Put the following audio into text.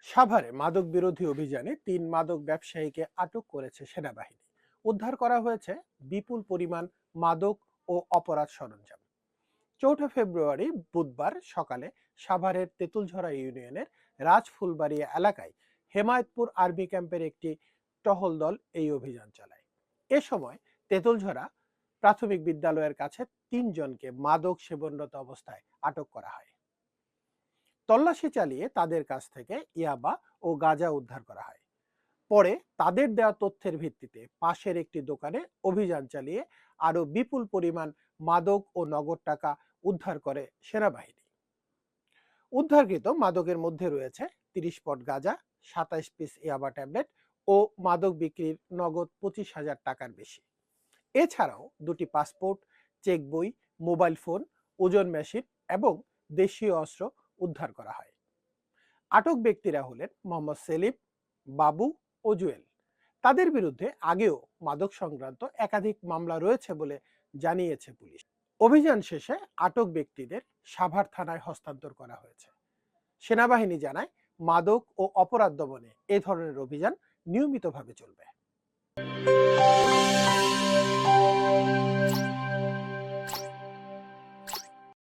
সাভারে মাদক বিরোধী অভিযানে ৩ মাদক ব্যবসায়ীকে আটক করেছে সেনাবাহিনী। উদ্ধার করা হয়েছে বিপুল পরিমাণ মাদক ও অপরাধ সরঞ্জাম। ৪ ফেব্রুয়ারি বুধবার সকালে সাভারের তেঁতুলঝরা ইউনিয়নের রাজফুলবাড়িয়া এলাকায় হেমায়েতপুর আর্মি ক্যাম্পের একটি টহল দল এই অভিযান চালায়। এ সময় তেঁতুলঝরা প্রাথমিক বিদ্যালয়ের কাছে ৩ জনকে মাদক সেবনরত অবস্থায় আটক করা হয়। তল্লাশি চালিয়ে তাদের কাছ থেকে ইয়াবা ও গাঁজা উদ্ধার করা হয়। পরে তাদের দেওয়া তথ্যের ভিত্তিতে পাশের একটি দোকানে অভিযান চালিয়ে আরো বিপুল পরিমাণ মাদক ও নগদ টাকা উদ্ধার করে সেনাবাহিনী। উদ্ধারকৃত মাদকের মধ্যে রয়েছে ৩০ পট গাঁজা, ২৭ পিস ইয়াবা ট্যাবলেট ও মাদক বিক্রির নগদ ২৫,০০০ টাকার বেশি। এছাড়াও ২টি পাসপোর্ট, চেক বই, মোবাইল ফোন, ওজন মেশিন এবং দেশীয় অস্ত্র উদ্ধার করা হয়। আটক ব্যক্তিরা হলেন মোহাম্মদ সেলিম, বাবু ও জুয়েল। তাদের বিরুদ্ধে আগেও মাদক সংক্রান্ত একাধিক মামলা রয়েছে বলে জানিয়েছে পুলিশ। অভিযান শেষে আটক ব্যক্তিদের সাভার থানায় হস্তান্তর করা হয়েছে। সেনাবাহিনী জানায়, মাদক ও অপরাধ দমনে এ ধরনের অভিযান নিয়মিতভাবে চলবে।